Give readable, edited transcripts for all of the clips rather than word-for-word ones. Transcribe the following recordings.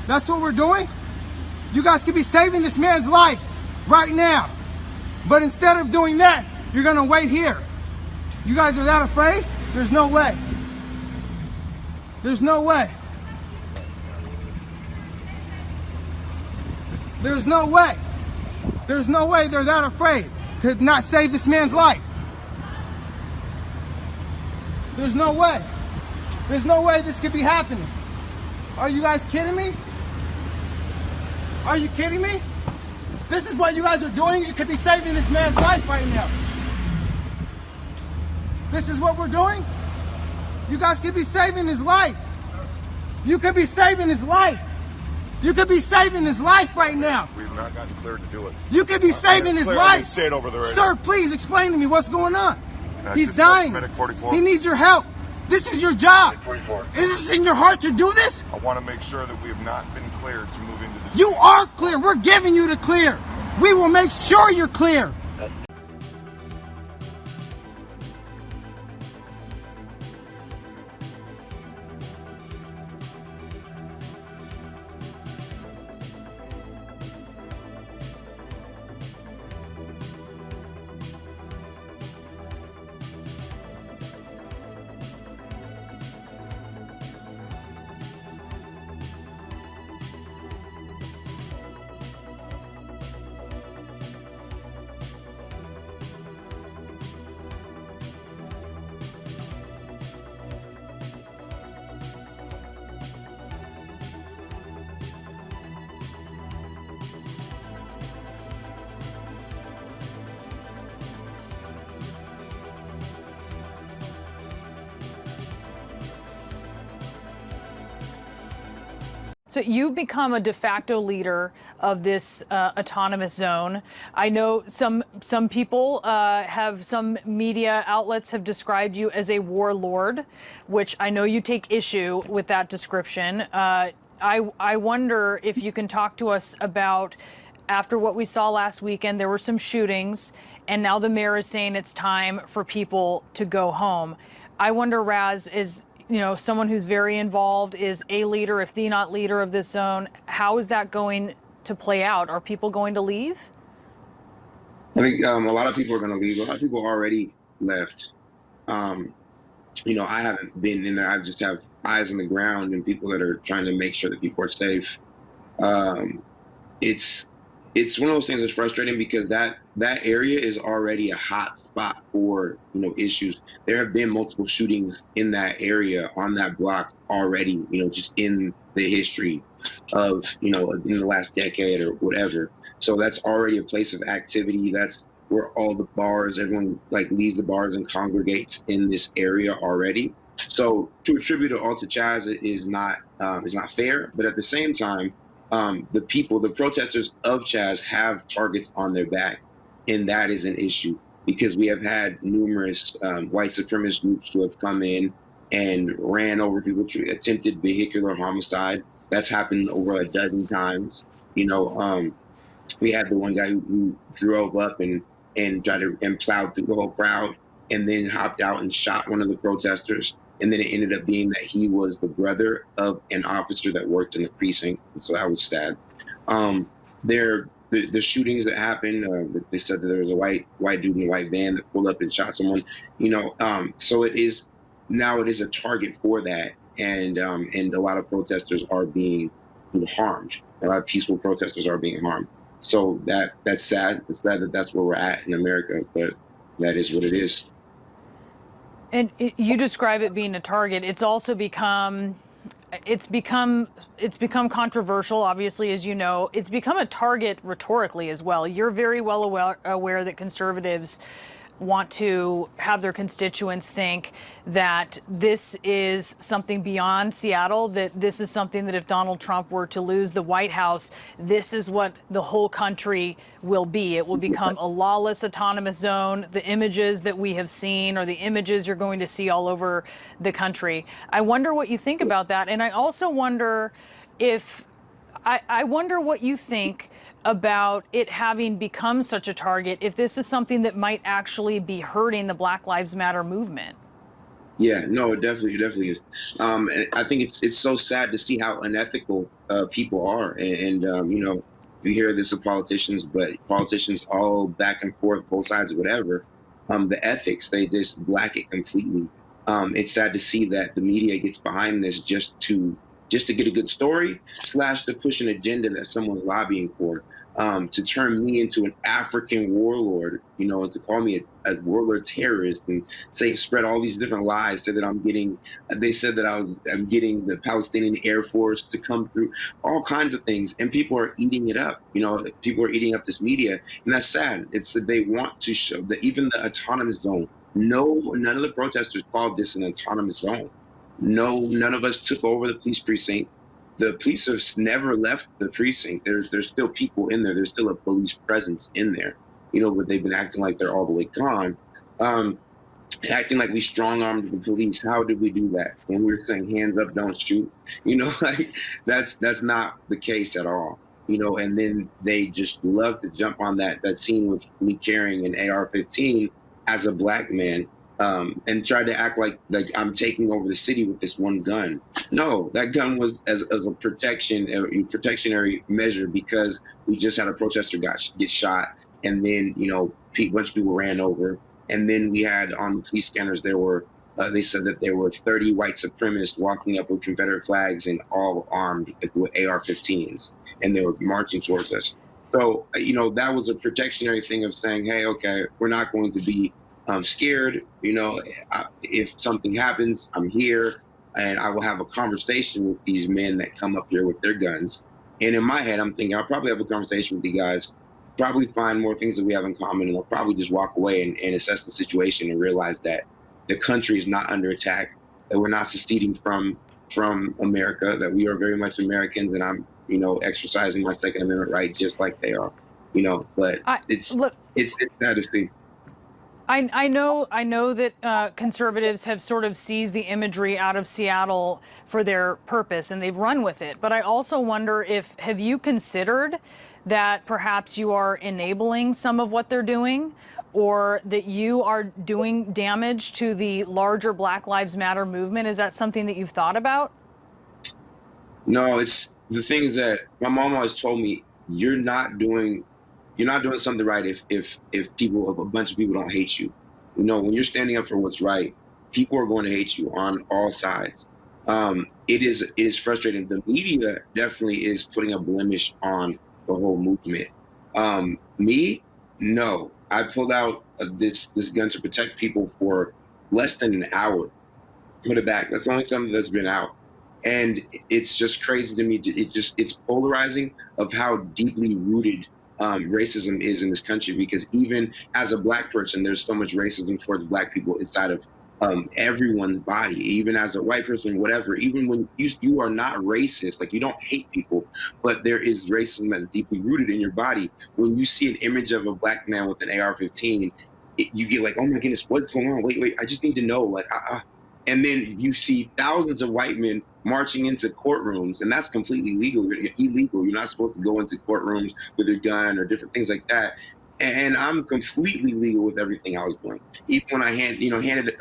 That's what we're doing? You guys could be saving this man's life right now. But instead of doing that, you're gonna wait here. You guys are that afraid? There's no way. There's no way. There's no way. There's no way they're that afraid to not save this man's life. There's no way. There's no way this could be happening. Are you guys kidding me? Are you kidding me? This is what you guys are doing? You could be saving this man's life right now. This is what we're doing? You guys could be saving his life. You could be saving his life. You could be saving his life right now. We've not gotten cleared to do it. You could be saving his life. Stay over there right Sir, now. please explain to me what's going on. He's That's dying. Medic 44. He needs your help. This is your job. 44. Is this in your heart to do this? I want to make sure that we have not been cleared to move into this. You are clear. We're giving you the clear. We will make sure you're clear. So you've become a de facto leader of this autonomous zone. I know some people some media outlets have described you as a warlord, which I know you take issue with that description. I wonder if you can talk to us about, after what we saw last weekend, there were some shootings, and now the mayor is saying it's time for people to go home. I wonder, Raz, is someone who's very involved, is a leader, if the not leader of this zone, how is that going to play out? Are people going to leave? I think a lot of people are going to leave. A lot of people already left. I haven't been in there. I just have eyes on the ground and people that are trying to make sure that people are safe. It's one of those things that's frustrating because that area is already a hot spot for issues. There have been multiple shootings in that area on that block already, just in the history of in the last decade or whatever. So that's already a place of activity. That's where all the bars, everyone leaves the bars and congregates in this area already. So to attribute it all to CHAZ is not fair. But at the same time, the protesters of CHAZ have targets on their back, and that is an issue because we have had numerous white supremacist groups who have come in and ran over people, attempted vehicular homicide. That's happened over a dozen times. We had the one guy who drove up and plowed through the whole crowd and then hopped out and shot one of the protesters. And then it ended up being that he was the brother of an officer that worked in the precinct. So that was sad. The shootings that happened, they said that there was a white dude in a white van that pulled up and shot someone. So it is a target for that. And a lot of protesters are being harmed. A lot of peaceful protesters are being harmed. So that's sad. It's sad that that's where we're at in America, but that is what it is. And you describe it being a target. It's also become controversial, obviously, as you know. It's become a target rhetorically as well. You're very well aware that conservatives want to have their constituents think that this is something beyond Seattle, that this is something that if Donald Trump were to lose the White House, this is what the whole country will be. It will become a lawless autonomous zone. The images that we have seen are the images you're going to see all over the country. I wonder what you think about that. And I also wonder I wonder what you think about it having become such a target, if this is something that might actually be hurting the Black Lives Matter movement. Yeah, no, it definitely is. And I think it's so sad to see how unethical people are, and you know, you hear this of politicians, but politicians all back and forth, both sides, whatever. The ethics, they just lack it completely. It's sad to see that the media gets behind this just to get a good story slash to push an agenda that someone's lobbying for. To turn me into an African warlord, you know, to call me a warlord terrorist and say spread all these different lies, say that I'm getting, they said that I'm getting the Palestinian Air Force to come through, all kinds of things, and people are eating it up. You know, people are eating up this media, and that's sad. It's that they want to show that even the autonomous zone. No, none of the protesters called this an autonomous zone. No, none of us took over the police precinct. The police have never left the precinct. There's still people in there. There's still a police presence in there. You know, but they've been acting like they're all the way gone. Um, Acting like we strong armed the police. How did we do that? When we were saying hands up, don't shoot. You know, like that's not the case at all. You know, and then they just love to jump on that scene with me carrying an AR-15 as a black man, and try to act like I'm taking over the city with this one gun. No, that gun was as a protectionary measure because we just had a protester get shot, and then you know a bunch of people ran over, and then we had on the police scanners they said that there were 30 white supremacists walking up with Confederate flags and all armed with AR-15s, and they were marching towards us. So you know that was a protectionary thing of saying, hey, okay, we're not going to be scared. You know, if something happens, I'm here, and I will have a conversation with these men that come up here with their guns. And in my head, I'm thinking I'll probably have a conversation with you guys, probably find more things that we have in common, and I'll probably just walk away and assess the situation and realize that the country is not under attack, that we're not seceding from America, that we are very much Americans, and I'm, you know, exercising my Second Amendment right just like they are. You know, but it's sad to see. I know that conservatives have sort of seized the imagery out of Seattle for their purpose, and they've run with it. But I also wonder have you considered that perhaps you are enabling some of what they're doing, or that you are doing damage to the larger Black Lives Matter movement? Is that something that you've thought about? No, it's the things that my mom always told me, you're not doing something right if a bunch of people don't hate you. You know, when you're standing up for what's right, people are going to hate you on all sides. It is frustrating. The media definitely is putting a blemish on the whole movement. Me, no. I pulled out this gun to protect people for less than an hour. Put it back. That's the only time that's been out. And it's just crazy to me. It's polarizing of how deeply rooted racism is in this country, because even as a black person, there's so much racism towards black people inside of everyone's body. Even as a white person, whatever, even when you are not racist, like you don't hate people, but there is racism that's deeply rooted in your body. When you see an image of a black man with an AR-15, you get like, oh my goodness, what's going on? Wait, I just need to know. Like, and then you see thousands of white men marching into courtrooms, and that's completely illegal. You're not supposed to go into courtrooms with your gun or different things like that. And I'm completely legal with everything I was doing. Even when I handed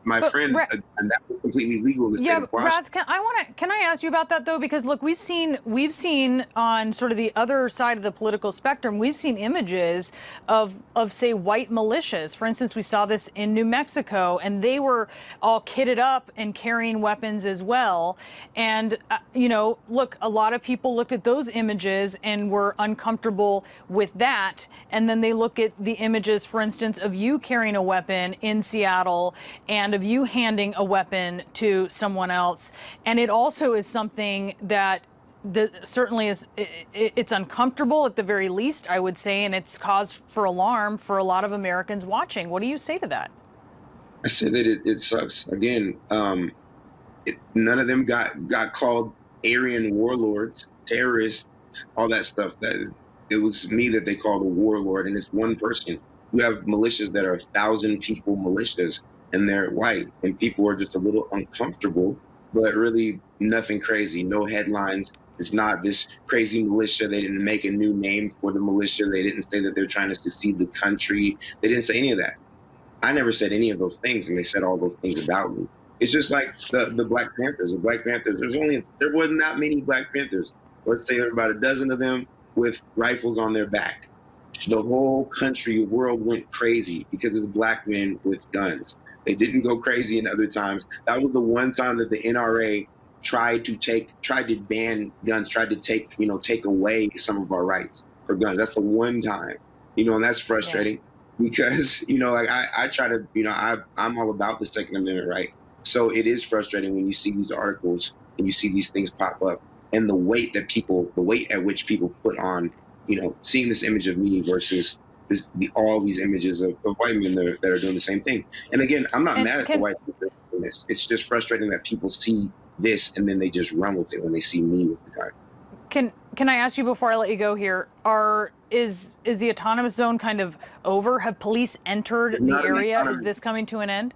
my friend, and that was completely legal in the state of Washington. Raz, can I ask you about that though? Because look, we've seen on sort of the other side of the political spectrum, we've seen images of say white militias. For instance, we saw this in New Mexico, and they were all kitted up and carrying weapons as well. And you know, look, a lot of people looked at those images and were uncomfortable with that. And then they look at the images, for instance, of you carrying a weapon in Seattle and of you handing a weapon to someone else. And it also is something that certainly is, it's uncomfortable at the very least, I would say, and it's cause for alarm for a lot of Americans watching. What do you say to that? I said that it sucks. Again, none of them got called Aryan warlords, terrorists, all that stuff. It was me that they called a warlord, and it's one person. You have militias that are 1,000 people militias, and they're white, and people are just a little uncomfortable, but really nothing crazy, no headlines. It's not this crazy militia. They didn't make a new name for the militia. They didn't say that they're trying to secede the country. They didn't say any of that. I never said any of those things, and they said all those things about me. It's just like the Black Panthers. The Black Panthers. There wasn't that many Black Panthers. Let's say there were about a dozen of them with rifles on their back. The whole country, world went crazy because of the Black men with guns. They didn't go crazy in other times. That was the one time that the NRA tried to ban guns, tried to take away some of our rights for guns. That's the one time, and that's frustrating because, like I try to, I'm all about the Second Amendment, right? So it is frustrating when you see these articles and you see these things pop up, and the weight at which people put on, seeing this image of me versus all these images of white men that are doing the same thing. And again, I'm not mad at the white people doing this. It's just frustrating that people see this and then they just run with it when they see me with the gun. Can I ask you before I let you go here? Is the autonomous zone kind of over? Have police entered the area? Is this coming to an end?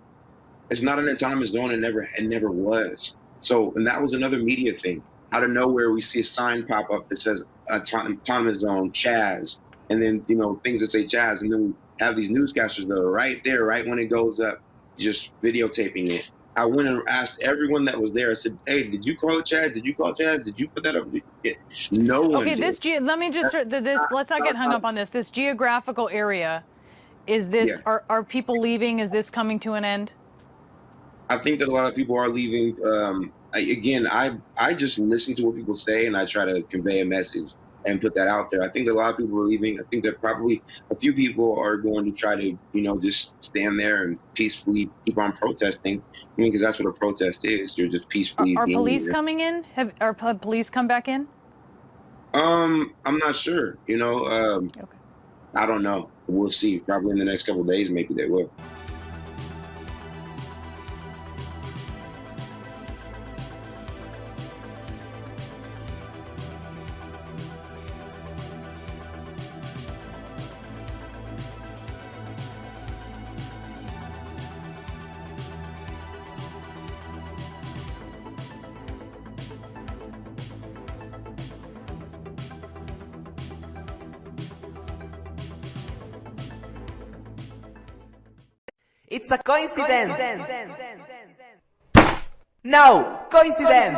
It's not an autonomous zone. It never was. So, and that was another media thing. Out of nowhere, we see a sign pop up that says autonomous zone, CHAZ, and then things that say CHAZ, and then we have these newscasters that are right there, right when it goes up, just videotaping it. I went and asked everyone that was there. I said, "Hey, did you call it CHAZ? Did you call it CHAZ? Did you put that up?" No one. Okay, did. let me just let's not get hung up on this. This geographical area, is this are people leaving? Is this coming to an end? I think that a lot of people are leaving. I just listen to what people say and I try to convey a message and put that out there. I think a lot of people are leaving. I think that probably a few people are going to try to, just stand there and peacefully keep on protesting. Because that's what a protest is. You're just peacefully. Are police coming in? Are police come back in? I'm not sure. Okay. I don't know. We'll see. Probably in the next couple of days, maybe they will. It's a coincidence. No, coincidence.